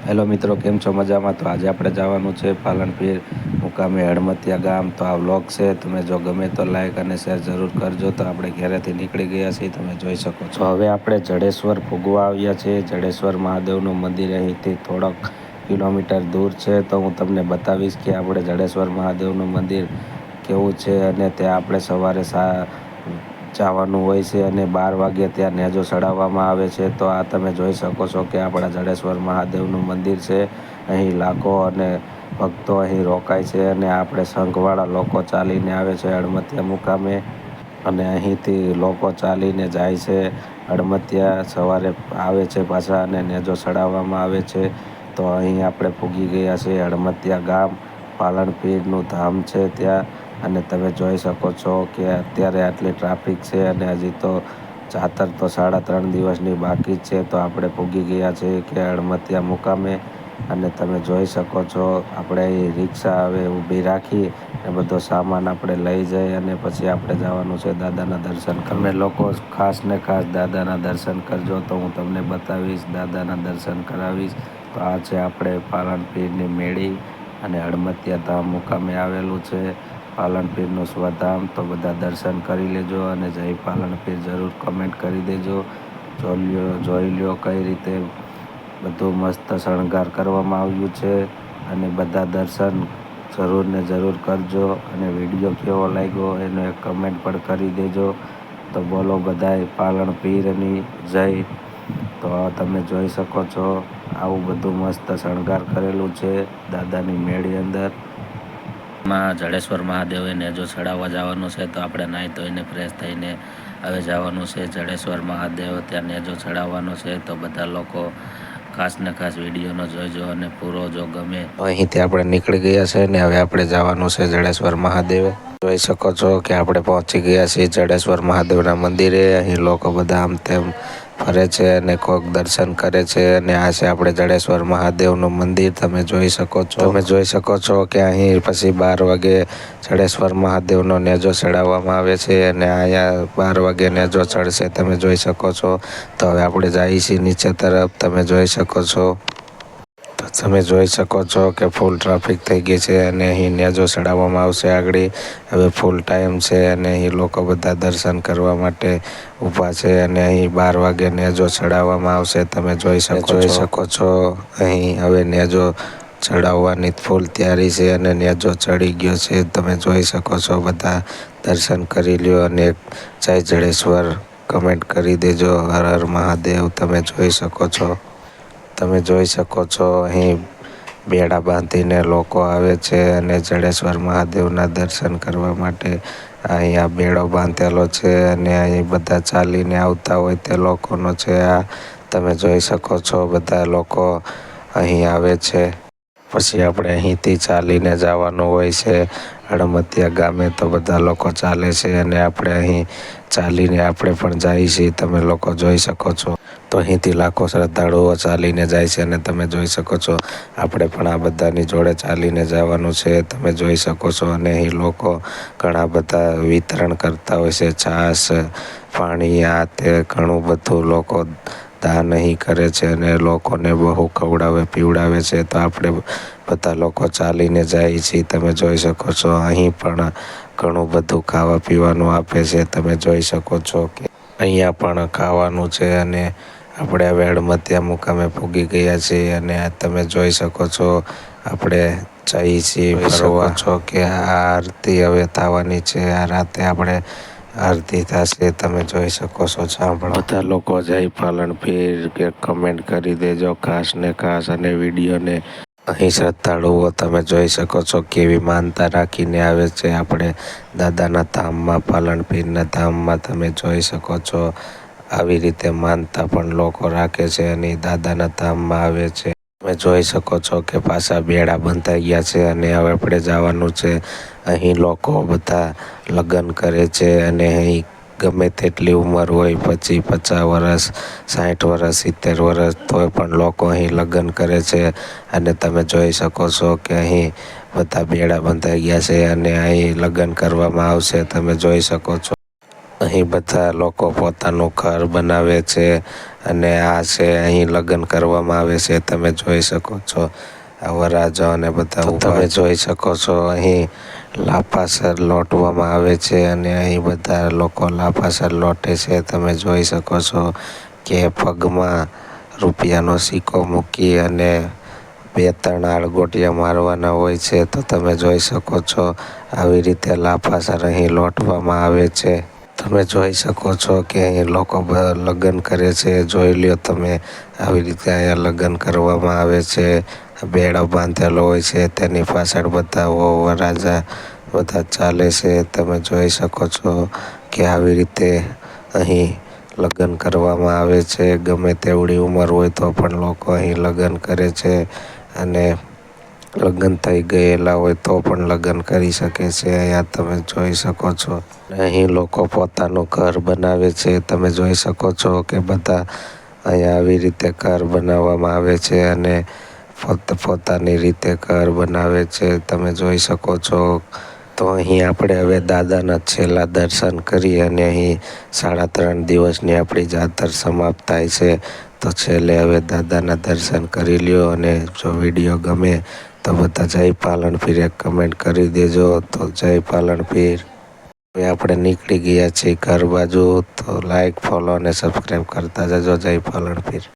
Hello મિત્રો, કેમ છો? મજામાં? તો આજે આપણે જવાનું છે પાલનપુર મુકામે હડમતિયા ગામ. તો આ વ્લોગ છે, તમે જો ગમે તો લાઈક અને શેર જરૂર કરજો. તો આપણે ઘરેથી નીકળી ગયા છીએ, તમે જોઈ શકો છો. હવે આપણે જડેશ્વર ભોગવા આવ્યા છીએ. જડેશ્વર મહાદેવનું મંદિર અહીંથી થોડોક કિલોમીટર દૂર છે. તો હું તમને બતાવીશ કે આપણે જડેશ્વર મહાદેવનું મંદિર કેવું છે. અને ત્યાં આપણે સવારે જવાનું હોય છે અને 12 વાગે ત્યાં નેજો ચડાવવામાં આવે છે. તો આ તમે જોઈ શકો છો કે આપણા જડેશ્વર મહાદેવનું મંદિર છે. અહીં લાખો અને ભક્તો અહીં રોકાય છે અને આપણે સંઘવાળા લોકો ચાલીને આવે છે હડમતિયા મુકામે. અને અહીંથી લોકો ચાલીને જાય છે હડમતિયા. સવારે આવે છે પાછા અને નેજો ચડાવવામાં આવે છે. તો અહીં આપણે પૂગી ગયા છીએ હડમતિયા ગામ. પાલનપુરનું ધામ છે ત્યાં. અને તમે જોઈ શકો છો કે અત્યારે આટલી ટ્રાફિક છે અને હજી તો જાતર તો 3.5 દિવસની બાકી જ છે. તો આપણે પૂગી ગયા છીએ કે હડમતિયા મુકામે. અને તમે જોઈ શકો છો આપણે અહીં રિક્ષા હવે ઊભી રાખી એ બધો સામાન આપણે લઈ જઈ અને પછી આપણે જવાનું છે દાદાના દર્શન. તમે લોકો ખાસ ને ખાસ દાદાના દર્શન કરજો. તો હું તમને બતાવીશ, દાદાના દર્શન કરાવીશ. તો આ છે આપણે પાલનપુરની મેળી અને હડમતિયા ધામ મુકામે આવેલું છે. પાલનપુરનું સ્વધામ. તો બધા દર્શન કરી લેજો અને જય પાલનપુર જરૂર કમેન્ટ કરી દેજો. જોઈ લ્યો કઈ રીતે બધું મસ્ત શણગાર કરવામાં આવ્યું છે. અને બધા દર્શન જરૂર ને જરૂર કરજો. અને વિડીયો કેવો લાગ્યો એનો એક કમેન્ટ પણ કરી દેજો. તો બોલો બધાય પાલનપુરની જય. તો તમે જોઈ શકો છો આવું બધું મસ્ત શણગાર કરેલું છે દાદાની મેળી અંદર. માં જડેશ્વર મહાદેવે નેજો ચડાવવા જવાનું છે. તો આપણે નાહી ધોઈને ફ્રેશ થઈને હવે જવાનું છે જડેશ્વર મહાદેવ. ત્યાં નેજો ચડાવવાનો છે. તો બધા લોકો ખાસ ને ખાસ વિડીયોનો જોઈજો અને પૂરો જો ગમે. અહીંથી આપણે નીકળી ગયા છે ને હવે આપણે જવાનું છે જડેશ્વર મહાદેવ. જોઈ શકો છો કે આપણે પહોંચી ગયા છીએ જડેશ્વર મહાદેવના મંદિરે. અહીં લોકો બધા આમ તેમ ફરે છે અને કોક દર્શન કરે છે. અને આ છે આપણે જડેશ્વર મહાદેવનું મંદિર. તમે જોઈ શકો છો કે અહીં પછી 12 વાગે જડેશ્વર મહાદેવનો નેજો ચડાવવામાં આવે છે. અને અહીંયા 12 વાગે નેજો ચડશે, તમે જોઈ શકો છો. તો હવે આપણે જઈએ છીએ નીચે તરફ. તમે જોઈ શકો છો. તો તમે જોઈ શકો છો કે ફૂલ ટ્રાફિક થઈ ગઈ છે અને અહીં નેજો ચડાવવામાં આવશે આગળ. હવે ફૂલ ટાઈમ છે અને અહીં લોકો બધા દર્શન કરવા માટે ઊભા છે. અને અહીં 12 વાગે નેજો ચડાવવામાં આવશે. તમે જોઈ શકો છો અહીં હવે નેજો ચડાવવાની ફૂલ તૈયારી છે અને નેજો ચડી ગયો છે. તમે જોઈ શકો છો. બધા દર્શન કરી લ્યો અને જય જડેશ્વર કમેન્ટ કરી દેજો. હર હર મહાદેવ. તમે જોઈ શકો છો અહીં બેડા બાંધીને લોકો આવે છે અને જડેશ્વર મહાદેવના દર્શન કરવા માટે અહીંયા બેડો બાંધેલો છે. અને અહીં બધા ચાલીને આવતા હોય તે લોકોનો છે આ. તમે જોઈ શકો છો બધા લોકો અહીં આવે છે. પછી આપણે અહીંથી ચાલીને જવાનું હોય છે હડમતિયા ગામે. તો બધા લોકો ચાલે છે અને આપણે અહીં ચાલીને આપણે પણ જઈએ છીએ. તમે લોકો જોઈ શકો છો. તો અહીંથી લાખો શ્રદ્ધાળુઓ ચાલીને જાય છે અને તમે જોઈ શકો છો આપણે પણ આ બધાની જોડે ચાલીને જવાનું છે. તમે જોઈ શકો છો. અને અહીં લોકો ઘણા બધા વિતરણ કરતા હોય છે, છાશ, પાણી, આ તે ઘણું બધું લોકો દાન અહીં કરે છે અને લોકોને બહુ ખવડાવે પીવડાવે છે. તો આપણે બધા લોકો ચાલીને જઈએ છીએ. તમે જોઈ શકો છો અહીં પણ ઘણું બધું ખાવા પીવાનું આપે છે. તમે જોઈ શકો છો કે અહીંયા પણ ખાવાનું છે. અને આપણે હવે હડમતિયા મુકામે પૂગી ગયા છીએ અને તમે જોઈ શકો છો આપણે જઈએ છીએ ફરવા. છો કે આ આરતી હવે થવાની છે. આ રાતે આપણે આરતી થશે. તમે જોઈ શકો છો. સાંભળો બધા લોકો જય પાલનપુર કે કમેન્ટ કરી દેજો ખાસ ને ખાસ. અને વિડીયોને અહીં શ્રદ્ધાળુઓ તમે જોઈ શકો છો કેવી માનતા રાખીને આવે છે આપણે દાદાના ધામમાં, પાલનપુરના ધામમાં. તમે જોઈ શકો છો આવી રીતે માનતા પણ લોકો રાખે છે અને દાદાના ધામમાં આવે છે. તમે જોઈ શકો છો કે પાછા બેડા બંધાઈ ગયા છે અને હવે આપણે જવાનું છે. અહીં લોકો બધા લગ્ન કરે છે અને અહીં ગમે તેટલી ઉંમર હોય, 25, 50 વર્ષ, 60 વર્ષ, 70 વર્ષ, તોય પણ લોકો અહીં લગ્ન કરે છે. અને તમે જોઈ શકો છો કે અહીં બધા બેડા બંધાઈ ગયા છે અને અહીં લગ્ન કરવામાં આવશે. તમે જોઈ શકો છો અહીં બધા લોકો પોતાનું ઘર બનાવે છે અને આ છે અહીં લગ્ન કરવામાં આવે છે. તમે જોઈ શકો છો આ વરરાજા અને બધા તમે જોઈ શકો છો અહીં લાફાસર લોટવામાં આવે છે અને અહીં બધા લોકો લાફાસર લોટે છે. તમે જોઈ શકો છો કે પગમાં રૂપિયાનો સિક્કો મૂકી અને 2-3 આળગોટિયા મારવાના હોય છે. તો તમે જોઈ શકો છો આવી રીતે લાફાસર અહીં લોટવામાં આવે છે. તમે જોઈ શકો છો કે અહીં લોકો લગ્ન કરે છે. જોઈ લ્યો તમે આવી રીતે અહીંયા લગ્ન કરવામાં આવે છે. બેડો બાંધેલો હોય છે, તેની પાછળ બધા વરરાજા બધા ચાલે છે. તમે જોઈ શકો છો કે આવી રીતે અહીં લગ્ન કરવામાં આવે છે. ગમે તેવડી ઉંમર હોય તો પણ લોકો અહીં લગ્ન કરે છે અને લગ્ન થઈ ગયેલા હોય તો પણ લગ્ન કરી શકે છે. અહીંયા તમે જોઈ શકો છો અહીં લોકો પોતાનું ઘર બનાવે છે. તમે જોઈ શકો છો કે બધા અહીંયા આવી રીતે ઘર બનાવવામાં આવે છે અને પોતાની રીતે ઘર બનાવે છે. તમે જોઈ શકો છો. તો અહીં આપણે હવે દાદાના છેલ્લા દર્શન કરી અને અહીં 3.5 દિવસની આપણી જાતર સમાપ્ત થાય છે. તો છેલ્લે હવે દાદાના દર્શન કરી લ્યો અને જો વિડીયો ગમે તો બધા જય પાલનપીર એક કમેન્ટ કરી દેજો. તો જય પાલનપીર. હવે આપણે નીકળી ગયા છીએ ઘર બાજુ. તો લાઈક, ફોલો અને સબસ્ક્રાઈબ કરતા જજો. જય પાલનપીર.